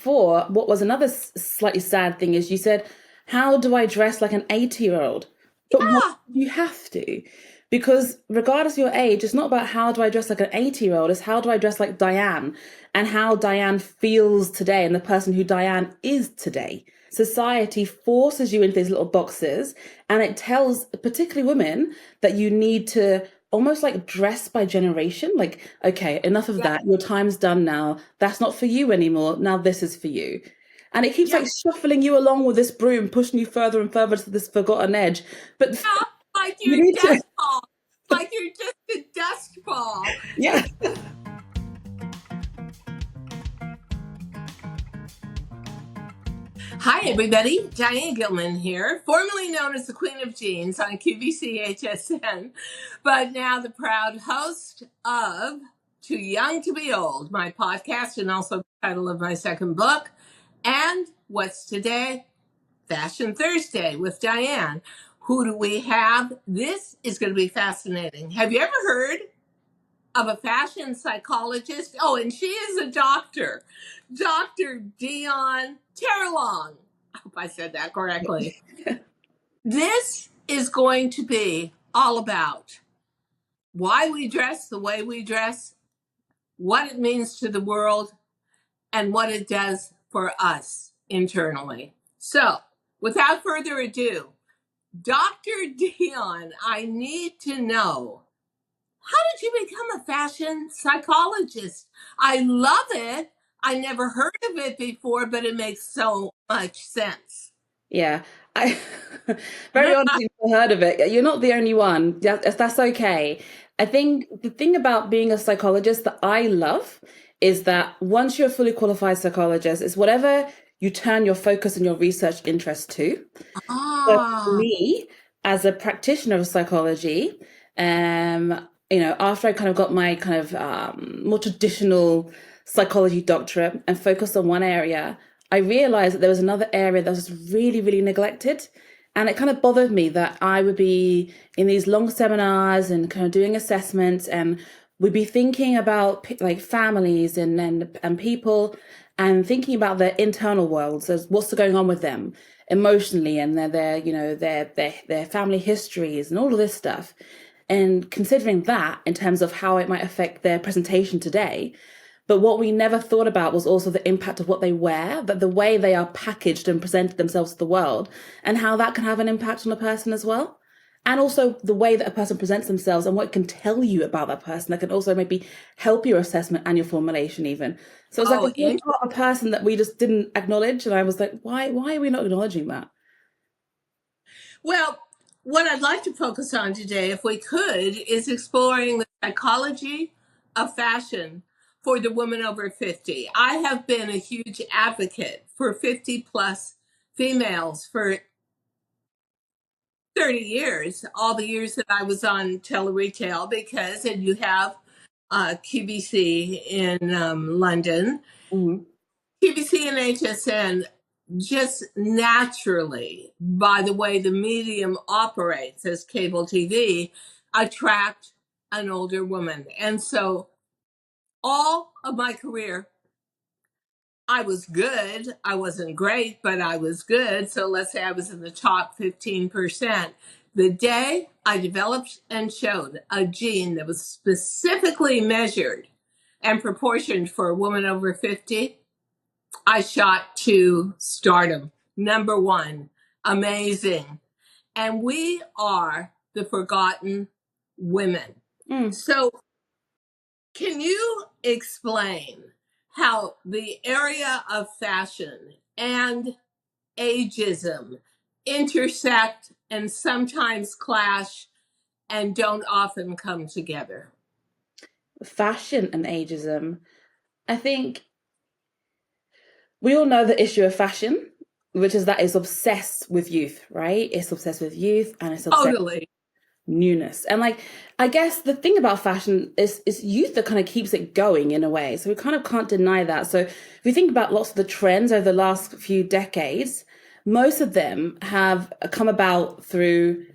before, what was another slightly sad thing is you said, how do I dress like an 80-year-old? But why Yeah. do you have to? Because regardless of your age, it's not about how do I dress like an 80-year-old, it's how do I dress like Diane and how Diane feels today and the person who Diane is today. Society forces you into these little boxes and it tells particularly women that you need to almost like dress by generation. Like, okay, enough of Yeah. that. Your time's done now. That's not for you anymore. Now this is for you. And it keeps Yeah. like shuffling you along with this broom, pushing you further and further to this forgotten edge. But Yeah. Like you your need to, dust ball. Like you're just a dust ball. yeah. Hi, everybody. Diane Gilman here, formerly known as the Queen of Jeans on QVC HSN, but now the proud host of Too Young to Be Old, my podcast, and also the title of my second book. And What's Today? Fashion Thursday with Diane. Who do we have? This is going to be fascinating. Have you ever heard of a fashion psychologist? Oh, and she is a doctor, Dr. Dion Terrelonge. I hope I said that correctly. This is going to be all about why we dress the way we dress, what it means to the world, and what it does for us internally. So, without further ado, Dr. Dion, I need to know, how did you become a fashion psychologist? I love it. I never heard of it before, but it makes so much sense. Yeah, I very honestly never heard of it. You're not the only one. That's okay. I think the thing about being a psychologist that I love is that once you're a fully qualified psychologist, it's whatever you turn your focus and your research interest to. So for Ah, me, as a practitioner of psychology, after I kind of got my kind of more traditional psychology doctorate and focused on one area, I realized that there was another area that was really, really neglected. And it kind of bothered me that I would be in these long seminars and kind of doing assessments, and we'd be thinking about like families and people and thinking about their internal worlds as what's going on with them emotionally and their family histories and all of this stuff, and considering that in terms of how it might affect their presentation today. But what we never thought about was also the impact of what they wear, that the way they are packaged and presented themselves to the world, and how that can have an impact on a person as well. And also the way that a person presents themselves and what it can tell you about that person that can also maybe help your assessment and your formulation even. So it's like a oh, whole part of a person that we just didn't acknowledge. And I was like, why are we not acknowledging that? well, what I'd like to focus on today, if we could, is exploring the psychology of fashion for the woman over 50. I have been a huge advocate for 50 plus females for 30 years, all the years that I was on tele-retail, because, and you have QVC in London, Mhm. QVC and HSN just naturally, by the way the medium operates as cable TV, attract an older woman. And so all of my career, I was good. I wasn't great, but I was good. So let's say I was in the top 15%. The day I developed and showed a gene that was specifically measured and proportioned for a woman over 50, I shot to stardom. Number one, amazing. And we are the forgotten women. Mm. So, can you explain how the area of fashion and ageism intersect and sometimes clash and don't often come together? Fashion and ageism. I think we all know the issue of fashion, which is that it's obsessed with youth, right? It's obsessed with youth and it's obsessed Totally. with newness. And like, I guess the thing about fashion is youth that kind of keeps it going in a way. So we kind of can't deny that. So if you think about lots of the trends over the last few decades, most of them have come about through,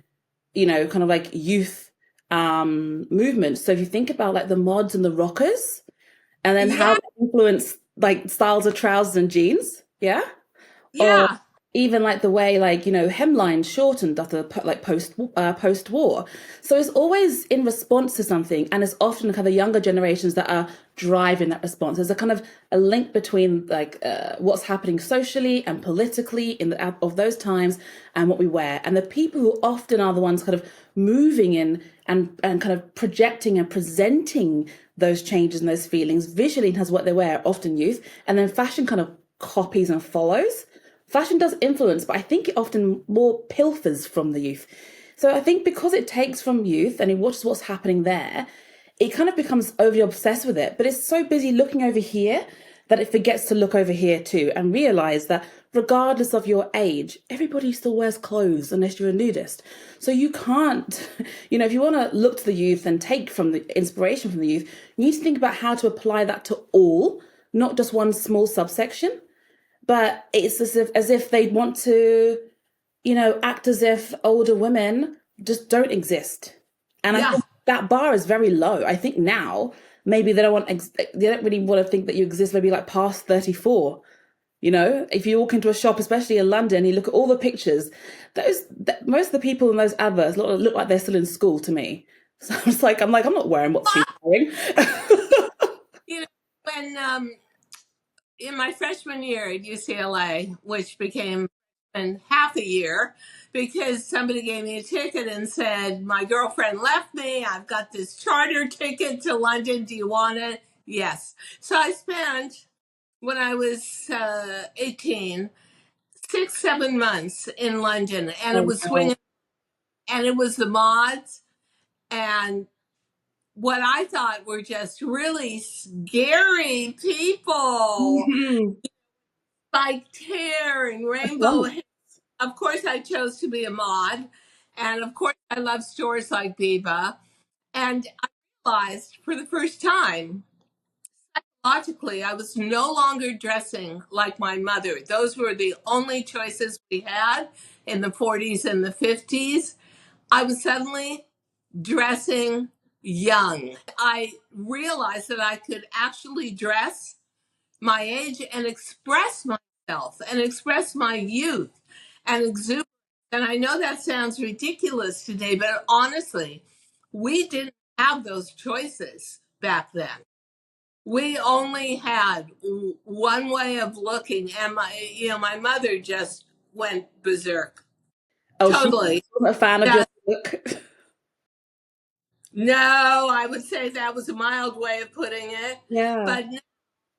kind of like youth movements. So if you think about like the mods and the rockers, and then how Yeah. they influence like styles of trousers and jeans. Yeah. Or Yeah. even like the way like hemlines shortened after like post war. So it's always in response to something, and it's often kind of the younger generations that are driving that response. There's a kind of a link between like what's happening socially and politically in the of those times and what we wear, and the people who often are the ones kind of moving in and kind of projecting and presenting those changes and those feelings visually has what they wear, often youth, and then fashion kind of copies and follows. Fashion does influence, but I think it often more pilfers from the youth. So I think because it takes from youth and it watches what's happening there, it kind of becomes overly obsessed with it. But it's so busy looking over here that it forgets to look over here too and realize that regardless of your age, everybody still wears clothes unless you're a nudist. So you can't, if you want to look to the youth and take from the inspiration from the youth, you need to think about how to apply that to all, not just one small subsection. But it's as if they want to, act as if older women just don't exist. And I Yeah. think that bar is very low. I think now maybe they don't really want to think that you exist maybe like past 34. If you walk into a shop, especially in London, you look at all the pictures, most of the people in those adverts look like they're still in school to me. So I'm like, I'm not wearing what she's wearing. You know, when in my freshman year at UCLA, which became in half a year because somebody gave me a ticket and said, my girlfriend left me. I've got this charter ticket to London. Do you want it? Yes. So I spent, when I was 18, 6, 7 months in London, and it Oh, was wow. swinging, and it was the mods, and what I thought were just really scary people, Mhm. like tearing rainbow. Wow. Of course, I chose to be a mod. And of course, I love stores like Biba. And I realized for the first time, logically, I was no longer dressing like my mother. Those were the only choices we had in the 40s and the 50s. I was suddenly dressing young. I realized that I could actually dress my age and express myself and express my youth and exuberance. And I know that sounds ridiculous today, but honestly, we didn't have those choices back then. We only had one way of looking, and my mother just went berserk. Oh, she Totally. wasn't a fan of your Just, look. no, I would say that was a mild way of putting it. Yeah. But now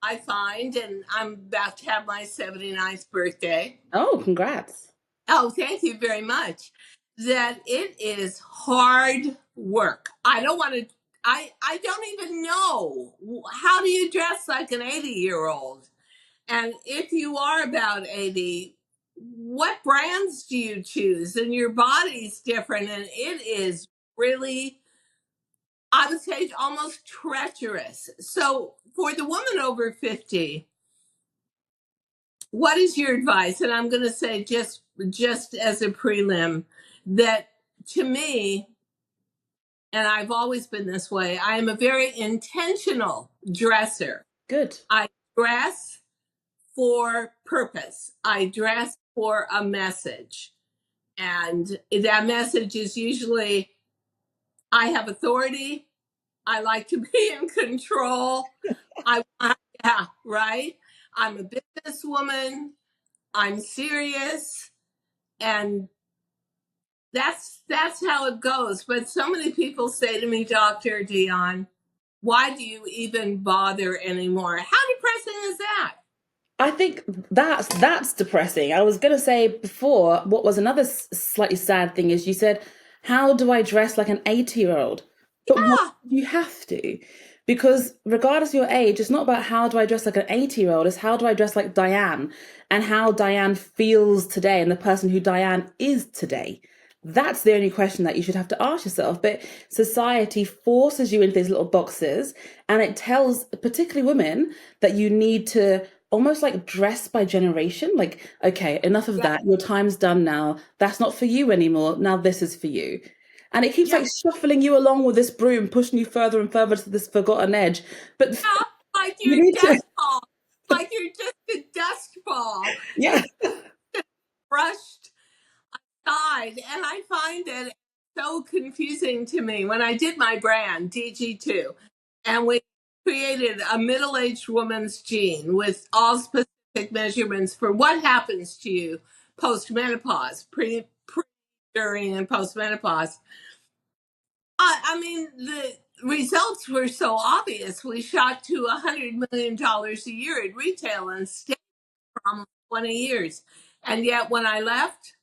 I find, and I'm about to have my 79th birthday. Oh, congrats. Oh, thank you very much. That it is hard work. I don't want to, I don't even know. How do you dress like an 80-year-old? And if you are about 80, what brands do you choose? And your body's different. And it is really, I would say, almost treacherous. So for the woman over 50, what is your advice? And I'm going to say just as a prelim that to me, and I've always been this way, I am a very intentional dresser. Good. I dress for purpose. I dress for a message. And that message is usually I have authority. I like to be in control. Yeah, right. I'm a businesswoman. I'm serious. And that's how it goes. But so many people say to me, Dr. Dion, why do you even bother anymore? How depressing is that? I think that's depressing. I was gonna say before, what was another slightly sad thing is you said, "How do I dress like an 80-year-old?" But why Yeah, do you have to? Because regardless of your age, it's not about how do I dress like an 80-year-old, it's how do I dress like Diane and how Diane feels today and the person who Diane is today. That's the only question that you should have to ask yourself. But society forces you into these little boxes and it tells, particularly women, that you need to almost like dress by generation. Like, okay, enough of yeah, that. Your time's done now. That's not for you anymore. Now this is for you. And it keeps yeah, like shuffling you along with this broom, pushing you further and further to this forgotten edge. But yeah. Like you your need to, death call. like you're just a dust ball. Yeah. It's brushed aside. And I find it so confusing to me when I did my brand, DG2, and we created a middle-aged woman's gene with all specific measurements for what happens to you post-menopause, during, and post-menopause. I mean, the results were so obvious. We shot to $100 million a year in retail and stayed for almost 20 years. And yet, when I left,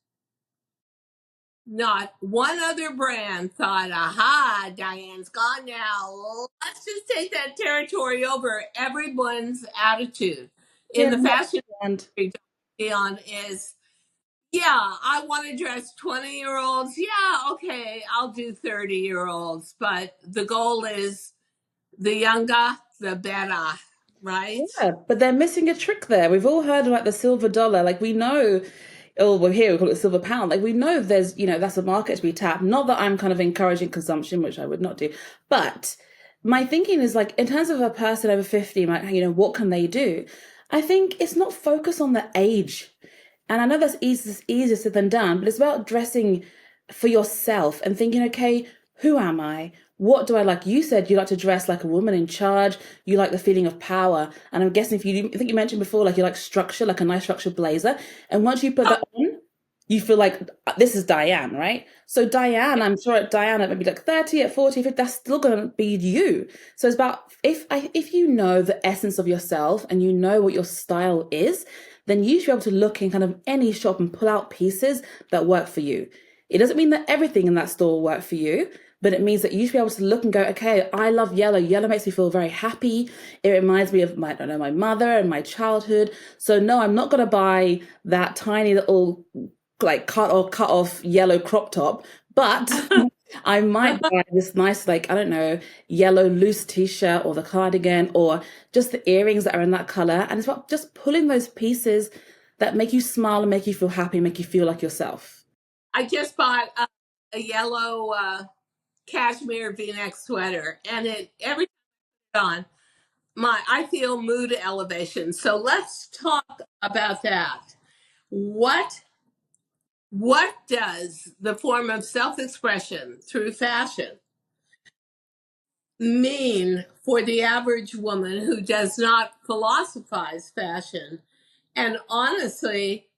not one other brand thought, aha, Diane's gone now. Let's just take that territory over. Everyone's attitude in Yeah. the fashion And industry, Dion, is, yeah, I want to dress 20-year-olds. Yeah, okay, I'll do 30-year-olds. But the goal is the younger, the better, right? yeah, but they're missing a trick there. We've all heard about the silver dollar. Like we know, oh, well, here we call it silver pound. Like we know there's, that's a market to be tapped. Not that I'm kind of encouraging consumption, which I would not do. But my thinking is like, in terms of a person over 50, like, what can they do? I think it's not focused on the age. And I know that's easier said than done, but it's about dressing for yourself and thinking, okay, who am I? What do I like? You said you like to dress like a woman in charge. You like the feeling of power. And I'm guessing I think you mentioned before, like you like structure, like a nice structured blazer. And once you put that on, you feel like this is Diane, right? So Diane, I'm sure at Diane at maybe like 30, at 40, 50, that's still going to be you. So it's about if you know the essence of yourself and you know what your style is, then you should be able to look in kind of any shop and pull out pieces that work for you. It doesn't mean that everything in that store will work for you, but it means that you should be able to look and go, okay, I love yellow. Yellow makes me feel very happy. It reminds me of my mother and my childhood. So no, I'm not going to buy that tiny little like cut off yellow crop top, but I might buy this nice, like, I don't know, yellow loose t-shirt or the cardigan or just the earrings that are in that color. And it's about just pulling those pieces that make you smile and make you feel happy, make you feel like yourself. I just bought a yellow cashmere V-neck sweater, and every time I feel mood elevation. So let's talk about that. What does the form of self-expression through fashion mean for the average woman who does not philosophize fashion? And honestly,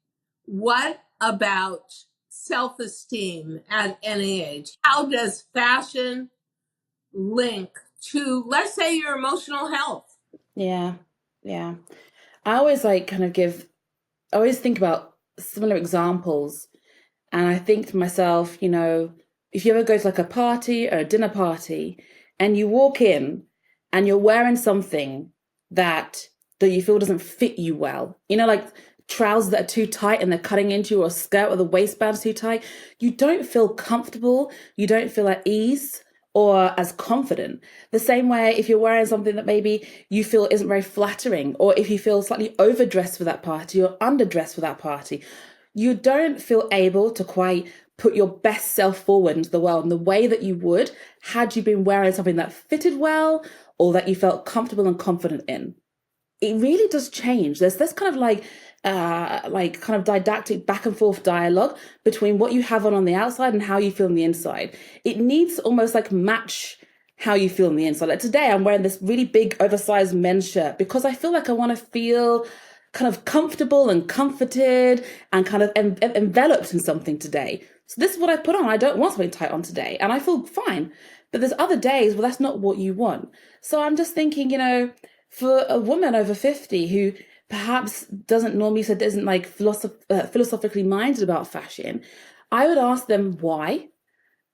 what about self-esteem at any age? How does fashion link to, let's say, your emotional health? Yeah. Yeah. I always I always think about similar examples. And I think to myself, if you ever go to like a party or a dinner party and you walk in and you're wearing something that you feel doesn't fit you well, like trousers that are too tight and they're cutting into you, or a skirt with the waistband's too tight, you don't feel comfortable, you don't feel at ease or as confident. The same way if you're wearing something that maybe you feel isn't very flattering, or if you feel slightly overdressed for that party or underdressed for that party, you don't feel able to quite put your best self forward into the world in the way that you would had you been wearing something that fitted well or that you felt comfortable and confident in. It really does change. There's this kind of like kind of didactic back and forth dialogue between what you have on the outside and how you feel on the inside. It needs to almost like match how you feel on the inside. Like today, I'm wearing this really big oversized men's shirt because I feel like I want to feel kind of comfortable and comforted and kind of enveloped in something today. So this is what I put on. I don't want something tight on today and I feel fine. But there's other days, well, that's not what you want. So I'm just thinking, for a woman over 50 who perhaps isn't like philosophically minded about fashion, I would ask them why.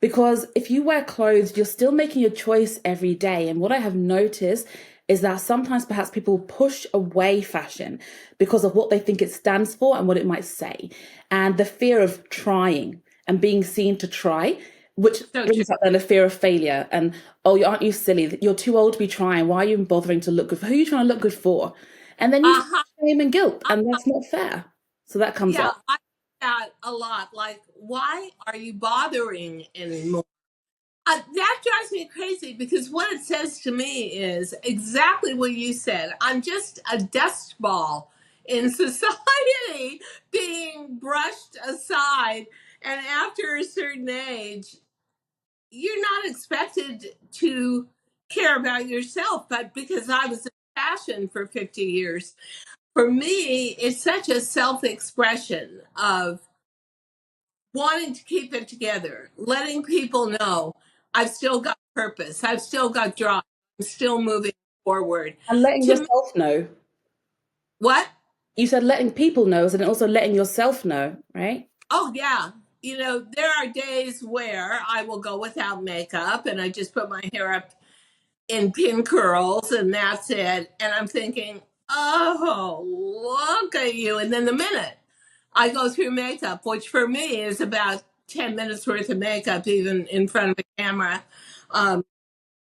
Because if you wear clothes, you're still making a choice every day. And what I have noticed is that sometimes perhaps people push away fashion because of what they think it stands for and what it might say. And the fear of trying and being seen to try, which brings up then the fear of failure. And, oh, aren't you silly? You're too old to be trying. Why are you even bothering to look good? Who are you trying to look good for? And then you feel shame and guilt, and that's not fair. So that comes up. I that a lot. Like, why are you bothering anymore? That drives me crazy because what it says to me is exactly what you said. I'm just a dust ball in society being brushed aside. And after a certain age, you're not expected to care about yourself. But because I was in fashion for 50 years, for me, it's such a self expression of wanting to keep it together, letting people know I've still got purpose, I've still got drive, I'm still moving forward. And letting To me, yourself know. what? You said letting people know, and also letting yourself know, right? Oh, yeah. You know, there are days where I will go without makeup and I just put my hair up in pin curls and that's it. And I'm thinking, oh, look at you. And then the minute I go through makeup, which for me is about 10 minutes worth of makeup, even in front of a camera, um,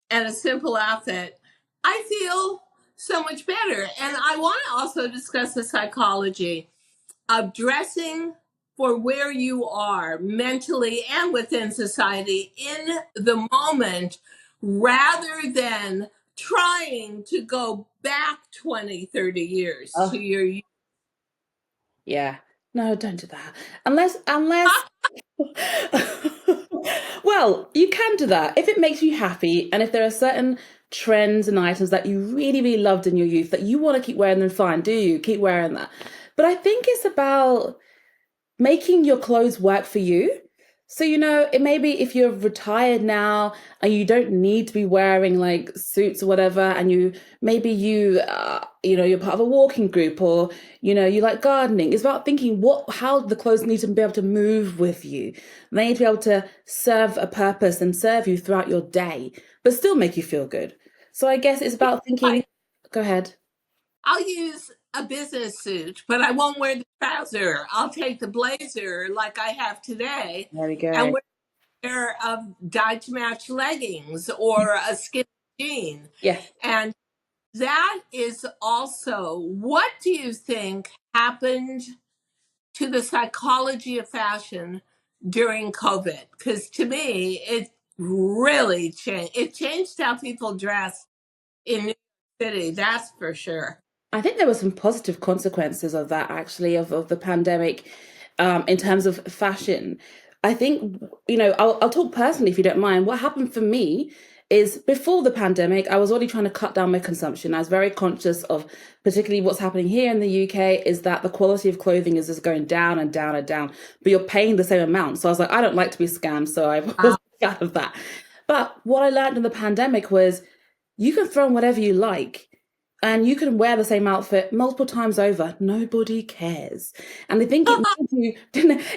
and a simple outfit, I feel so much better. And I want to also discuss the psychology of dressing for where you are mentally and within society in the moment rather than trying to go back 20, 30 years to Oh, your yeah. No, don't do that. Unless well, you can do that if it makes you happy and if there are certain trends and items that you really, really loved in your youth that you want to keep wearing, then fine, do you keep wearing that. But I think it's about making your clothes work for you. So, it may be if you're retired now and you don't need to be wearing like suits or whatever, and you're part of a walking group, or, you like gardening. It's about thinking how the clothes need to be able to move with you. They need to be able to serve a purpose and serve you throughout your day, but still make you feel good. So I guess it's about thinking, like. go ahead. I'll use a business suit, but I won't wear the trouser. I'll take the blazer like I have today There we and go. wear a pair of dyed to match leggings or a skinny jean. Yes. And that is also, what do you think happened to the psychology of fashion during COVID? Because to me, it really changed. It changed how people dress in New York City, that's for sure. I think there were some positive consequences of that, actually, of the pandemic, in terms of fashion. I think, I'll talk personally if you don't mind. What happened for me is before the pandemic, I was already trying to cut down my consumption. I was very conscious of particularly what's happening here in the UK is that the quality of clothing is just going down and down and down, but you're paying the same amount. So I was like, I don't like to be scammed. So I was out of that. But what I learned in the pandemic was you can throw in whatever you like and you can wear the same outfit multiple times over. Nobody cares. And I think it made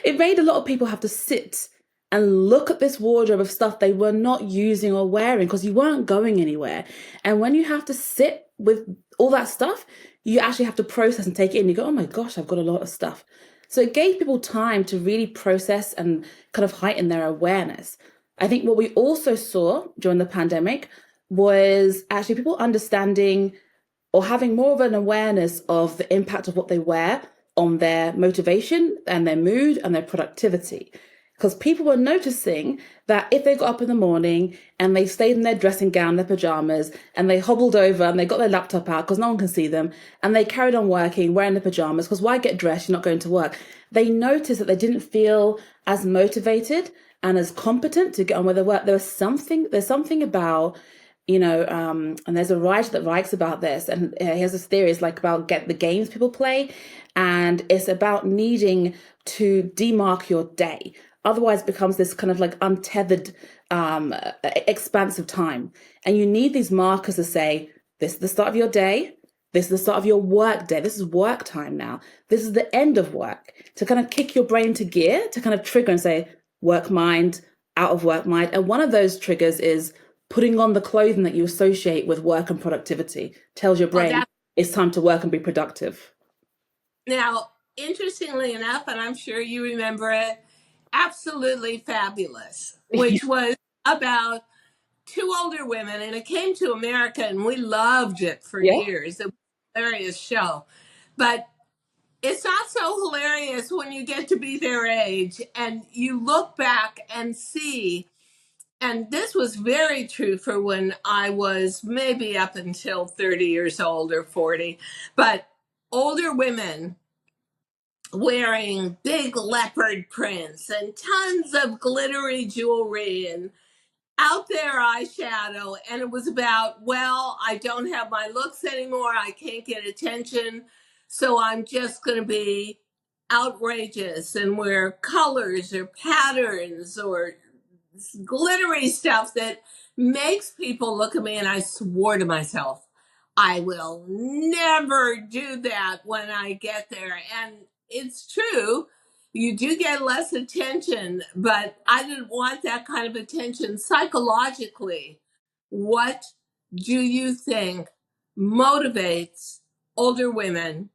it made a lot of people have to sit and look at this wardrobe of stuff they were not using or wearing because you weren't going anywhere. And when you have to sit with all that stuff, you actually have to process and take it in. You go, oh my gosh, I've got a lot of stuff. So it gave people time to really process and kind of heighten their awareness. I think what we also saw during the pandemic was actually people understanding or having more of an awareness of the impact of what they wear on their motivation and their mood and their productivity. Because people were noticing that if they got up in the morning and they stayed in their dressing gown, their pajamas, and they hobbled over and they got their laptop out because no one can see them, and they carried on working, wearing the pajamas, because why get dressed? You're not going to work. They noticed that they didn't feel as motivated and as competent to get on with their work. There's something about and there's a writer that writes about this, and he has this theory. It's like about get the games people play, and it's about needing to demark your day. Otherwise, it becomes this kind of like untethered, expanse of time, and you need these markers to say this is the start of your day. This is the start of your work day. This is work time now. This is the end of work to kind of kick your brain into gear to kind of trigger and say work mind, out of work mind. And one of those triggers is putting on the clothing that you associate with work and productivity. Tells your Oh, brain it's time to work and be productive. now, interestingly enough, and I'm sure you remember it, Absolutely Fabulous, which was about two older women, and it came to America, and we loved it for Yeah. years. It was a hilarious show. But it's not so hilarious when you get to be their age and you look back and see And this was very true for when I was maybe up until 30 years old or 40. But older women wearing big leopard prints and tons of glittery jewelry and out there eyeshadow. And it was about, well, I don't have my looks anymore. I can't get attention. So I'm just going to be outrageous and wear colors or patterns or glittery stuff that makes people look at me. And I swore to myself, I will never do that when I get there. And it's true. You do get less attention, but I didn't want that kind of attention psychologically. What do you think motivates older women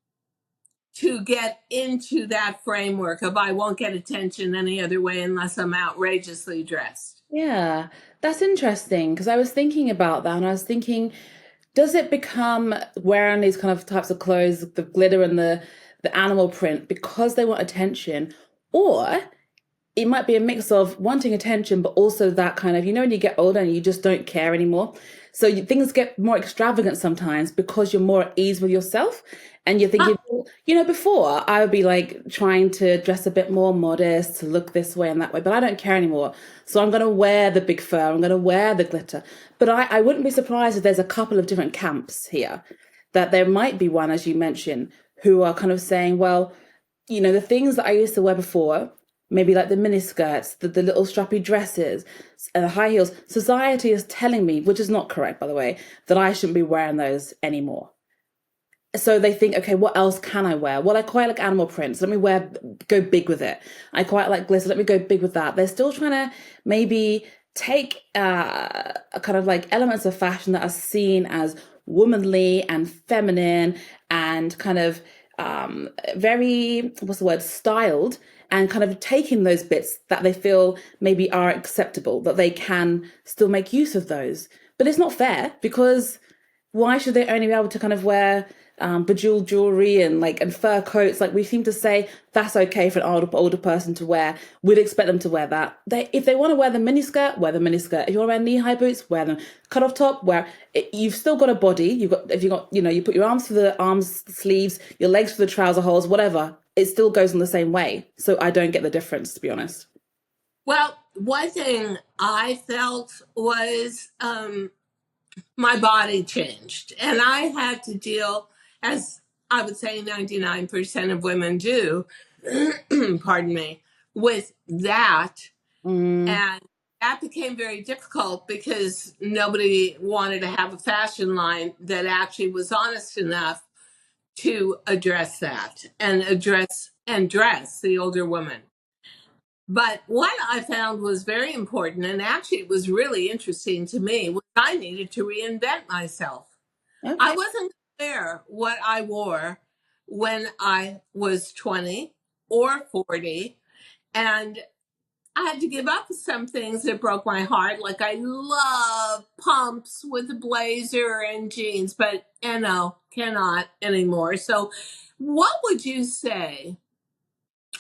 to get into that framework of I won't get attention any other way unless I'm outrageously dressed? Yeah, that's interesting because I was thinking about that and I was thinking, does it become wearing these kind of types of clothes, the glitter and the animal print, because they want attention, or it might be a mix of wanting attention, but also that kind of, when you get older and you just don't care anymore. So things get more extravagant sometimes because you're more at ease with yourself. And you're thinking, well, before I would be like trying to dress a bit more modest, to look this way and that way, but I don't care anymore. So I'm going to wear the big fur, I'm going to wear the glitter. But I wouldn't be surprised if there's a couple of different camps here, that there might be one, as you mentioned, who are kind of saying, well, the things that I used to wear before, maybe like the mini skirts, the little strappy dresses, and the high heels, society is telling me, which is not correct, by the way, that I shouldn't be wearing those anymore. So they think, okay, what else can I wear? Well, I quite like animal prints. Let me go big with it. I quite like glitter. Let me go big with that. They're still trying to maybe take kind of like elements of fashion that are seen as womanly and feminine and kind of very, what's the word, styled, and kind of taking those bits that they feel maybe are acceptable, that they can still make use of those. But it's not fair, because why should they only be able to kind of wear bejeweled jewelry and fur coats? Like, we seem to say that's okay for an older person to wear. We'd expect them to wear that. If they want to wear the miniskirt, wear the miniskirt. If you want to wear knee-high boots, wear them. Cut off top, wear it. You've still got a body. You put your arms for the arms sleeves, your legs for the trouser holes, whatever. It still goes in the same way. So I don't get the difference, to be honest. Well, one thing I felt was my body changed, and I had to deal, as I would say 99% of women do, pardon me, with that. And that became very difficult because nobody wanted to have a fashion line that actually was honest enough to address that and dress the older woman. But what I found was very important, and actually it was really interesting to me, was I needed to reinvent myself. Okay. I wasn't clear what I wore when I was 20 or 40, and I had to give up some things that broke my heart. Like, I love pumps with a blazer and jeans, but cannot anymore. So what would you say?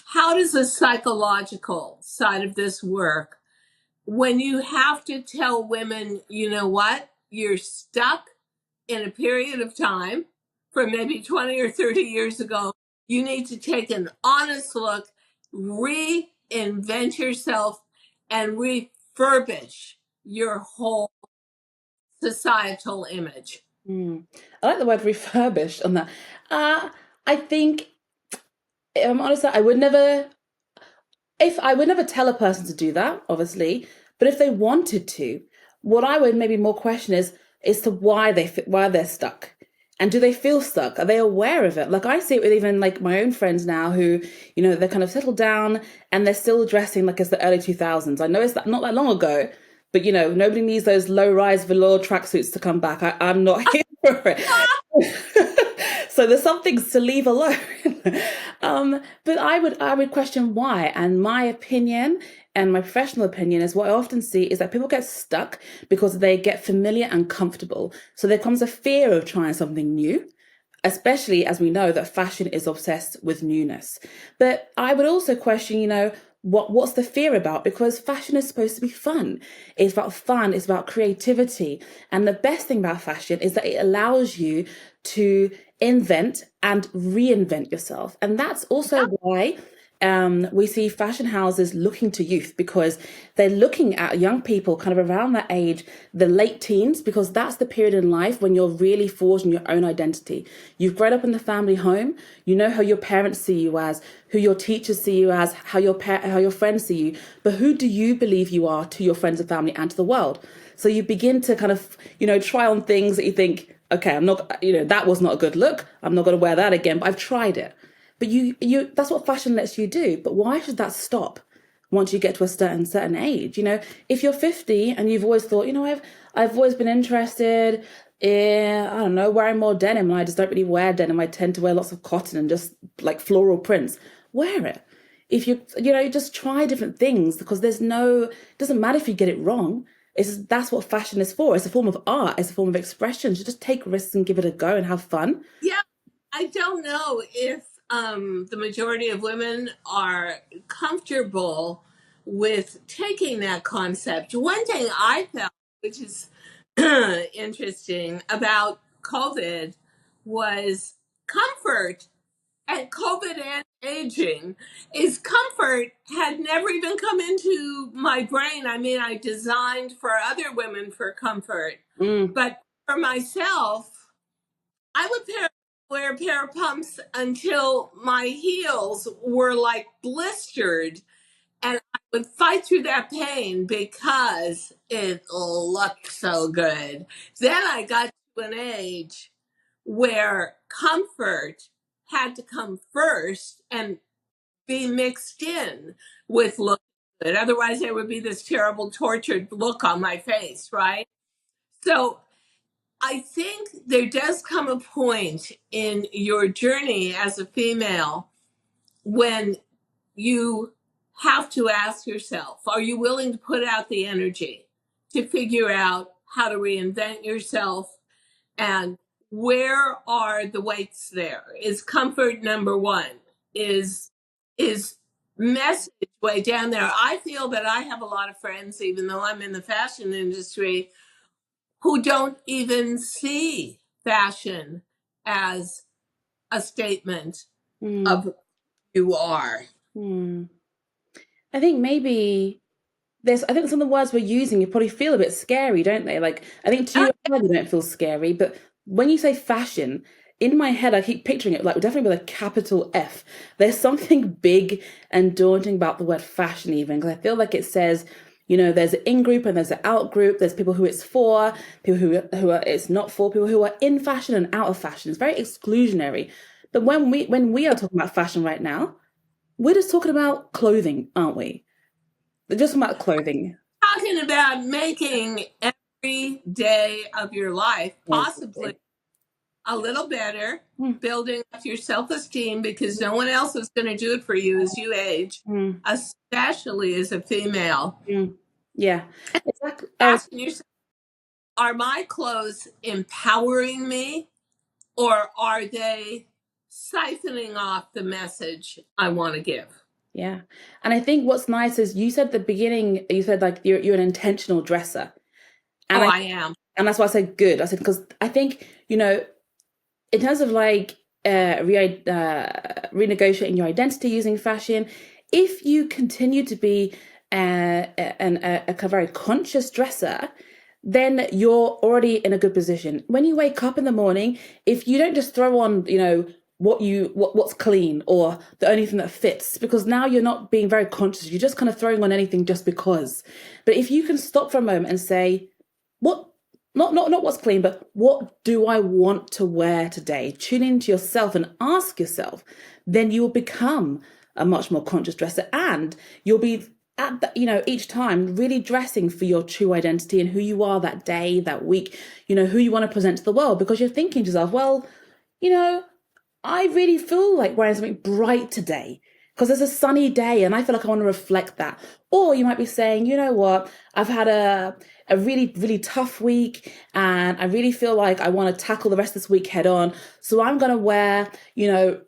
How does the psychological side of this work when you have to tell women, you know what, you're stuck in a period of time from maybe 20 or 30 years ago? You need to take an honest look, reinvent yourself, and refurbish your whole societal image. I like the word refurbished on that. I think, if I'm honest, I would never tell a person to do that, obviously, but if they wanted to, what I would maybe more question is to why they're stuck. And do they feel stuck? Are they aware of it? Like, I see it with even like my own friends now who, they're kind of settled down and they're still dressing like it's the early 2000s. I know it's not that long ago, but nobody needs those low-rise velour tracksuits to come back. I'm not here for it. So there's some things to leave alone. But I would question why. And my opinion and my professional opinion is, what I often see is that people get stuck because they get familiar and comfortable. So there comes a fear of trying something new, especially as we know that fashion is obsessed with newness. But I would also question, what's the fear about? Because fashion is supposed to be fun. It's about fun, it's about creativity. And the best thing about fashion is that it allows you to invent and reinvent yourself. And that's also why we see fashion houses looking to youth, because they're looking at young people kind of around that age, the late teens, because that's the period in life when you're really forging your own identity. You've grown up in the family home, you know how your parents see you as, who your teachers see you as, how your friends see you, but who do you believe you are to your friends and family and to the world? So you begin to kind of, try on things that you think, okay, I'm not, that was not a good look. I'm not going to wear that again, but I've tried it. But that's what fashion lets you do. But why should that stop once you get to a certain age? If you're 50 and you've always thought, I've always been interested in, I don't know, wearing more denim, and I just don't really wear denim. I tend to wear lots of cotton and just like floral prints. Wear it. If just try different things, because it doesn't matter if you get it wrong. That's what fashion is for. It's a form of art. It's a form of expression. So just take risks and give it a go and have fun. Yeah, I don't know if the majority of women are comfortable with taking that concept. One thing I felt, which is interesting about COVID, was comfort. And COVID and aging is comfort had never even come into my brain. I mean, I designed for other women for comfort, but for myself, I would wear a pair of pumps until my heels were like blistered, and I would fight through that pain because it looked so good. Then I got to an age where comfort had to come first and be mixed in with look good. Otherwise, there would be this terrible tortured look on my face, right? So I think there does come a point in your journey as a female when you have to ask yourself, are you willing to put out the energy to figure out how to reinvent yourself? And where are the weights there? Is comfort number one? Is message way down there? I feel that I have a lot of friends, even though I'm in the fashion industry, who don't even see fashion as a statement of who you are. I think maybe I think some of the words we're using, you probably feel a bit scary, don't they? Like, I think to you, they don't feel scary, but when you say fashion, in my head, I keep picturing it like definitely with a capital F. There's something big and daunting about the word fashion, even, because I feel like it says, there's an in group and there's an out group. There's people who it's for, people who are it's not for, people who are in fashion and out of fashion. It's very exclusionary. But when we are talking about fashion right now, we're just talking about clothing, aren't we? They're just about clothing. Talking about making every day of your life possibly a little better, building up your self-esteem, because no one else is going to do it for you as you age, especially as a female. Yeah, exactly. Asking yourself, are my clothes empowering me, or are they siphoning off the message I want to give? Yeah. And I think what's nice is you said at the beginning, you said like you're an intentional dresser. And I am. And that's why I said good. I said, because I think, in terms of like renegotiating your identity using fashion, if you continue to be a very conscious dresser, then you're already in a good position. When you wake up in the morning, if you don't just throw on, what's clean or the only thing that fits, because now you're not being very conscious. You're just kind of throwing on anything just because. But if you can stop for a moment and say, what, not what's clean, but what do I want to wear today? Tune into yourself and ask yourself, then you will become a much more conscious dresser, and you'll be at the, each time really dressing for your true identity and who you are that day, that week, who you want to present to the world, because you're thinking to yourself, well, I really feel like wearing something bright today. because it's a sunny day and I feel like I want to reflect that. Or you might be saying, you know what, I've had a really, really tough week and I really feel like I want to tackle the rest of this week head on. So I'm going to wear,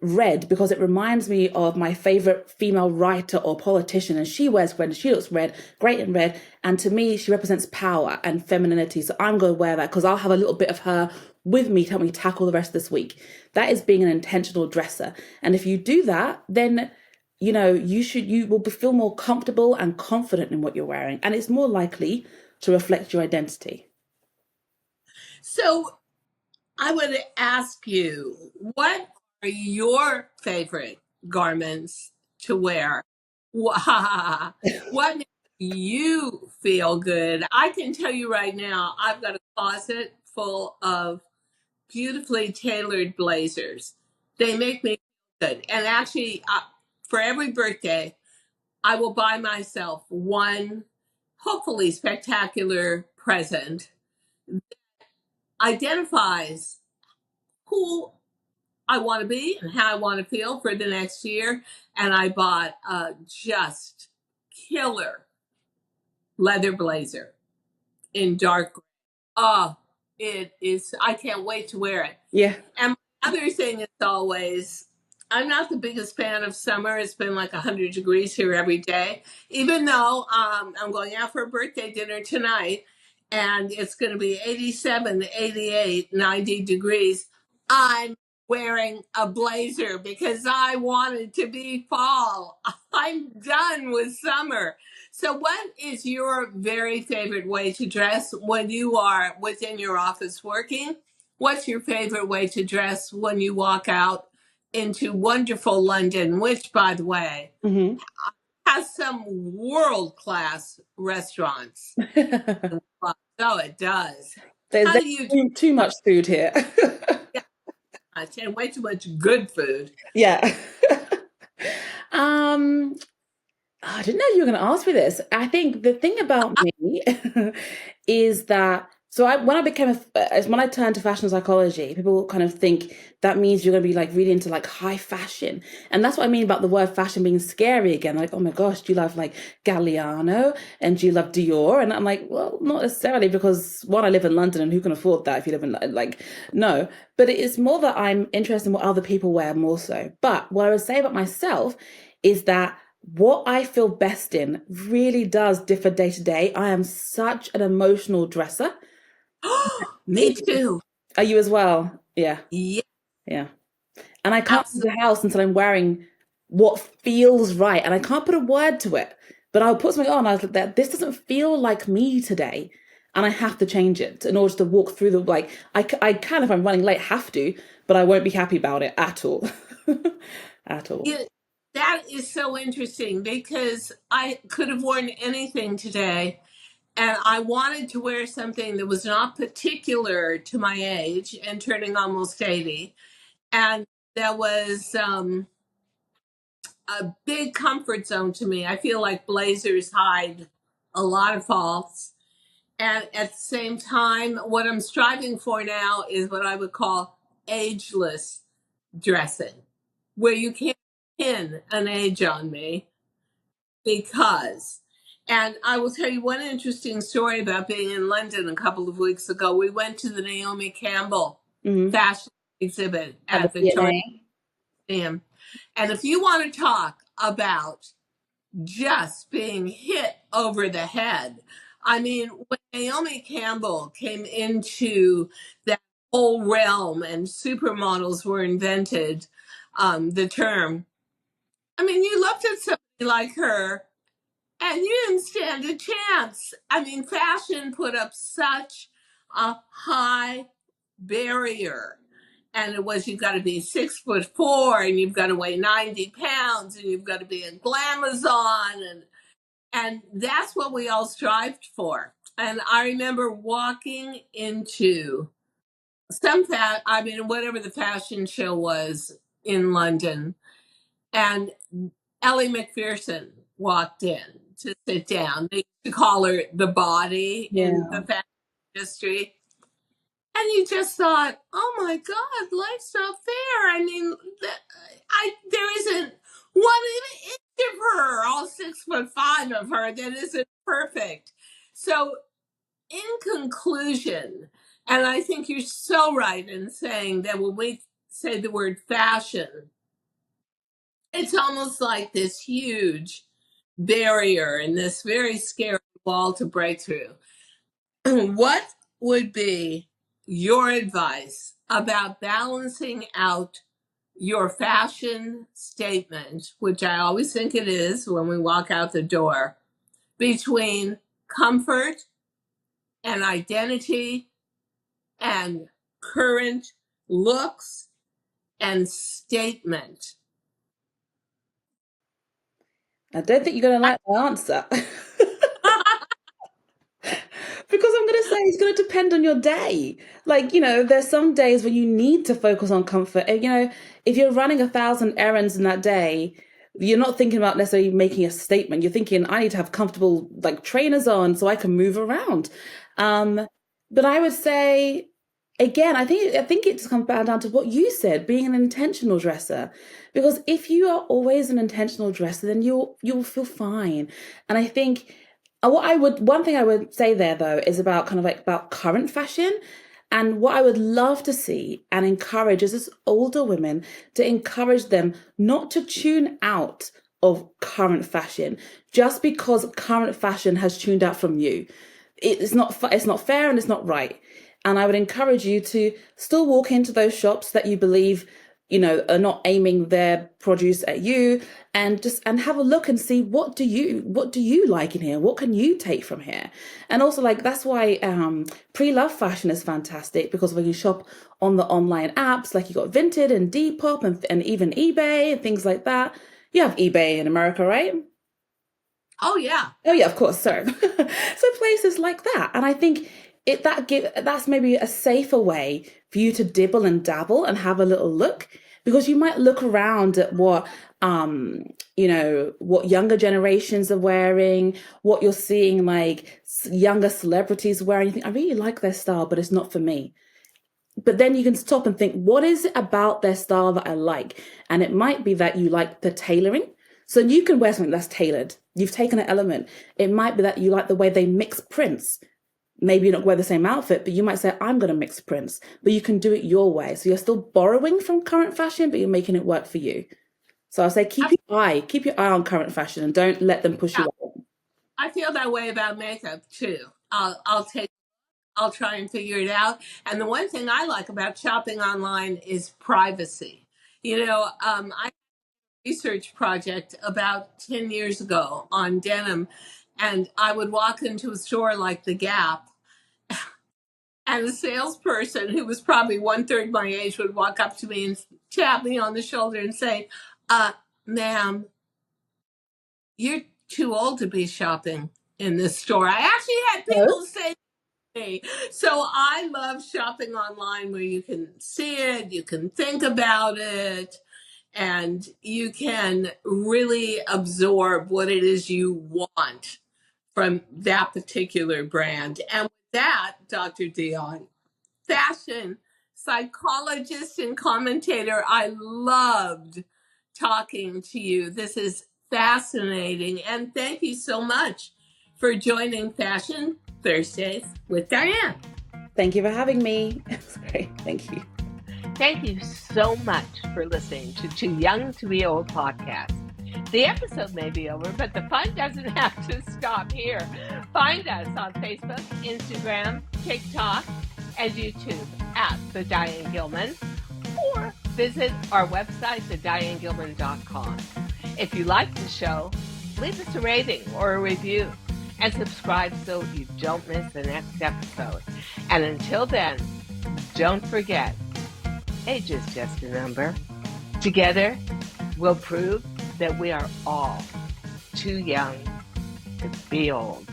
red because it reminds me of my favorite female writer or politician. And she wears red and she looks red, great in red. And to me, she represents power and femininity. So I'm going to wear that because I'll have a little bit of her with me to help me tackle the rest of this week. That is being an intentional dresser. And if you do that, then you will feel more comfortable and confident in what you're wearing, and it's more likely to reflect your identity. So I want to ask you, what are your favorite garments to wear? What makes you feel good? I can tell you right now, I've got a closet full of beautifully tailored blazers. They make me feel good. And actually, for every birthday, I will buy myself one, hopefully spectacular present, identifies who I want to be and how I want to feel for the next year. And I bought a just killer leather blazer in dark gray. Oh, it is, I can't wait to wear it. Yeah. And my other thing is always, I'm not the biggest fan of summer. It's been like 100 degrees here every day, even though I'm going out for a birthday dinner tonight and it's going to be 87, 88, 90 degrees. I'm wearing a blazer because I wanted to be fall. I'm done with summer. So, what is your very favorite way to dress when you are within your office working? What's your favorite way to dress when you walk out into wonderful London, which, by the way, Mm-hmm. has some world-class restaurants? So it does. There's How do you do too much food here. that? And way too much good food. Yeah. um I didn't know you were going to ask me this. I think the thing about me is that when I when I turned to fashion psychology, people kind of think that means you're going to be like really into like high fashion, and that's what I mean about the word fashion being scary again. Like, oh my gosh, do you love like Galliano and do you love Dior? And I'm like, well, not necessarily, because one, I live in London, and who can afford that if you live in like no. But it is more that I'm interested in what other people wear more so. But what I would say about myself is that what I feel best in really does differ day to day. I am such an emotional dresser. Me too. Are you as well? Yeah, Yeah, yeah. And I can't leave absolutely. the house until I'm wearing what feels right. And I can't put a word to it. But I'll put something on. I was like, this doesn't feel like me today. And I have to change it in order to walk through I can, if I'm running late, have to, but I won't be happy about it at all. At all. Yeah, that is so interesting because I could have worn anything today and I wanted to wear something that was not particular to my age and turning almost 80. And that was a big comfort zone to me. I feel like blazers hide a lot of faults. And at the same time, what I'm striving for now is what I would call ageless dressing, where you can't pin an age on me because. And I will tell you one interesting story about being in London a couple of weeks ago. We went to the Naomi Campbell Mm-hmm. fashion exhibit At the at Victoria V&A. Museum. And if you want to talk about just being hit over the head, I mean, when Naomi Campbell came into that whole realm and supermodels were invented, the term, I mean, you looked at somebody like her and you didn't stand a chance. I mean, fashion put up such a high barrier. And it was, you've got to be 6'4" and you've got to weigh 90 pounds and you've got to be a glamazon. And that's what we all strived for. And I remember walking into whatever the fashion show was in London, and Ellie McPherson walked in to sit down. They used to call her the body in Yeah. the fashion industry. And you just thought, oh my God, life's not fair. I mean, there isn't one 6'5" of her that isn't perfect. So in conclusion, and I think you're so right in saying that when we say the word fashion, it's almost like this huge barrier and this very scary wall to break through. What would be your advice about balancing out your fashion statement, which I always think it is when we walk out the door, between comfort and identity and current looks and statement? I don't think you're going to like my answer. Because I'm going to say it's going to depend on your day. Like, there's some days when you need to focus on comfort. And, if you're running 1,000 errands in that day, you're not thinking about necessarily making a statement. You're thinking, I need to have comfortable like trainers on so I can move around. But I would say, again, I think it just comes back down to what you said, being an intentional dresser. Because if you are always an intentional dresser, then you'll feel fine. And I think one thing I would say there though is about kind of like about current fashion. And what I would love to see and encourage is as older women to encourage them not to tune out of current fashion just because current fashion has tuned out from you. It's not fair and it's not right. And I would encourage you to still walk into those shops that you believe, are not aiming their produce at you, and have a look and see what do you like in here? What can you take from here? And also, like, that's why pre-love fashion is fantastic, because when you shop on the online apps, like you got Vinted and Depop and even eBay and things like that. You have eBay in America, right? Oh yeah. Oh yeah, of course. Sorry. So places like that, and I think that's maybe a safer way for you to dibble and dabble and have a little look, because you might look around at what what younger generations are wearing, what you're seeing like younger celebrities wearing. You think, I really like their style, but it's not for me. But then you can stop and think, what is it about their style that I like? And it might be that you like the tailoring. So you can wear something that's tailored. You've taken an element. It might be that you like the way they mix prints. Maybe you don't wear the same outfit, but you might say, I'm going to mix prints. But you can do it your way. So you're still borrowing from current fashion, but you're making it work for you. So I'll say keep your eye on current fashion and don't let them push you out. I feel that way about makeup too. I'll try and figure it out. And the one thing I like about shopping online is privacy. I had a research project about 10 years ago on denim, and I would walk into a store like the Gap, and a salesperson who was probably 1/3 my age would walk up to me and tap me on the shoulder and say, ma'am, you're too old to be shopping in this store. I actually had people say to me. So I love shopping online where you can see it, you can think about it, and you can really absorb what it is you want from that particular brand. And with that, Dr. Dion, fashion psychologist and commentator, I loved talking to you. This is fascinating. And thank you so much for joining Fashion Thursdays with Diane. Thank you for having me. It's great. Thank you. Thank you so much for listening to Too Young to Be Old podcast. The episode may be over, but the fun doesn't have to stop here. Find us on Facebook, Instagram, TikTok, and YouTube at The Diane Gilman, or visit our website, thedianegilman.com. If you like the show, leave us a rating or a review, and subscribe so you don't miss the next episode. And until then, don't forget, age is just a number. Together, we'll prove that we are all too young to be old.